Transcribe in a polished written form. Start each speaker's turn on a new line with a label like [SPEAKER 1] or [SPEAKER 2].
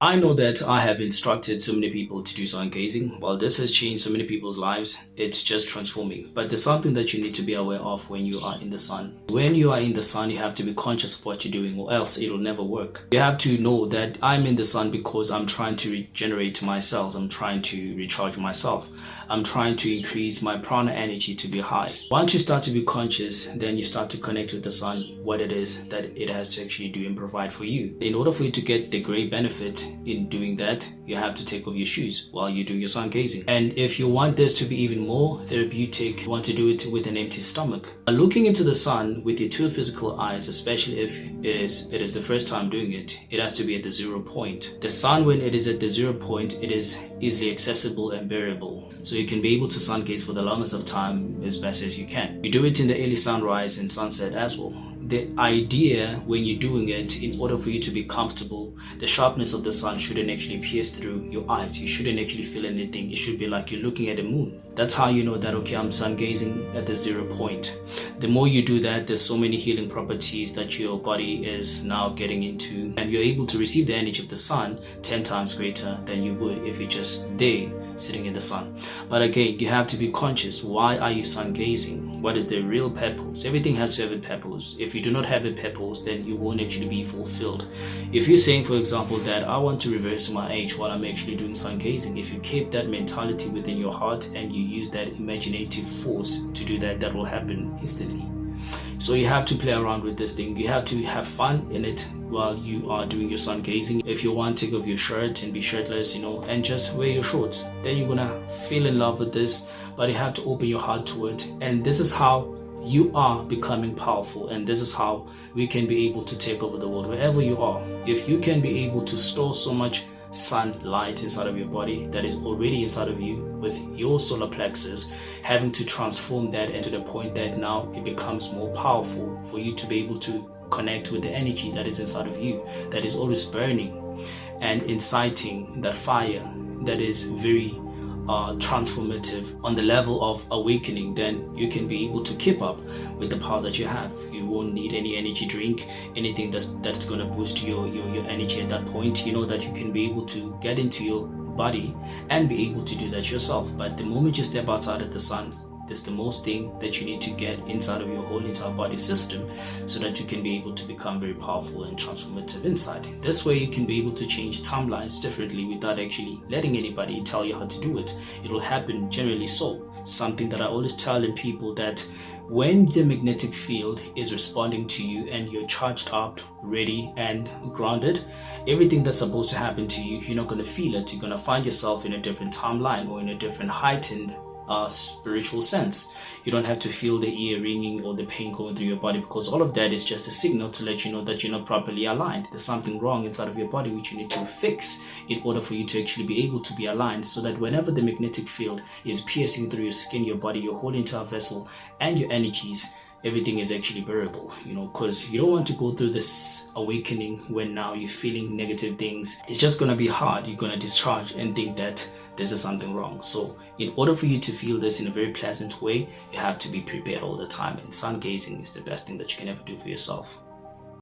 [SPEAKER 1] I know that I have instructed so many people to do sun gazing. While this has changed so many people's lives, it's just transforming. But there's something that you need to be aware of when you are in the sun. When you are in the sun, you have to be conscious of what you're doing, or else it'll never work. You have to know that I'm in the sun because I'm trying to regenerate my cells. I'm trying to recharge myself. I'm trying to increase my prana energy to be high. Once you start to be conscious, then you start to connect with the sun, what it is that it has to actually do and provide for you. In order for you to get the great benefit in doing that, you have to take off your shoes while you're doing your sun gazing. And if you want this to be even more therapeutic, you want to do it with an empty stomach. Looking into the sun with your two physical eyes, especially if it is the first time doing it, it has to be at the 0 point. The sun, when it is at the 0 point, it is easily accessible and bearable. So you can be able to sun gaze for the longest of time as best as you can. You do it in the early sunrise and sunset as well. The idea when you're doing it, in order for you to be comfortable, the sharpness of the sun shouldn't actually pierce through your eyes. You shouldn't actually feel anything. It should be like you're looking at the moon. That's how you know that, okay, I'm sun gazing at the 0 point. The more you do that, there's so many healing properties that your body is now getting into, and you're able to receive the energy of the sun 10 times greater than you would if you're just there sitting in the sun. But again, you have to be conscious. Why are you sun gazing? What is the real purpose? Everything has to have a purpose. If you do not have a purpose, then you won't actually be fulfilled. If you're saying, for example, that I want to reverse my age while I'm actually doing sun gazing, if you keep that mentality within your heart and you use that imaginative force to do that, that will happen instantly. So you have to play around with this thing. You have to have fun in it while you are doing your sun gazing. If you want, take off your shirt and be shirtless, and just wear your shorts. Then you're gonna feel in love with this, but you have to open your heart to it. And this is how you are becoming powerful, and this is how we can be able to take over the world wherever you are. If you can be able to store so much sunlight inside of your body that is already inside of you with your solar plexus, having to transform that into the point that now it becomes more powerful for you to be able to connect with the energy that is inside of you, that is always burning and inciting that fire that is very transformative on the level of awakening, then you can be able to keep up with the power that you have. You won't need any energy drink, anything that's going to boost your energy at that point. You know that you can be able to get into your body and be able to do that yourself. But the moment you step outside of the sun, that's the most thing that you need to get inside of your whole entire body system, so that you can be able to become very powerful and transformative inside. This way you can be able to change timelines differently without actually letting anybody tell you how to do it. It will happen generally. So something that I always tell in people, that when the magnetic field is responding to you and you're charged up, ready and grounded, everything that's supposed to happen to you, you're not going to feel it. You're going to find yourself in a different timeline or in a different heightened spiritual sense. You don't have to feel the ear ringing or the pain going through your body, because all of that is just a signal to let you know that you're not properly aligned. There's something wrong inside of your body which you need to fix in order for you to actually be able to be aligned, so that whenever the magnetic field is piercing through your skin, your body, your whole entire vessel and your energies, everything is actually bearable, because you don't want to go through this awakening when now you're feeling negative things. It's just going to be hard. You're going to discharge and think that this is something wrong. So in order for you to feel this in a very pleasant way, you have to be prepared all the time, and sun gazing is the best thing that you can ever do for yourself.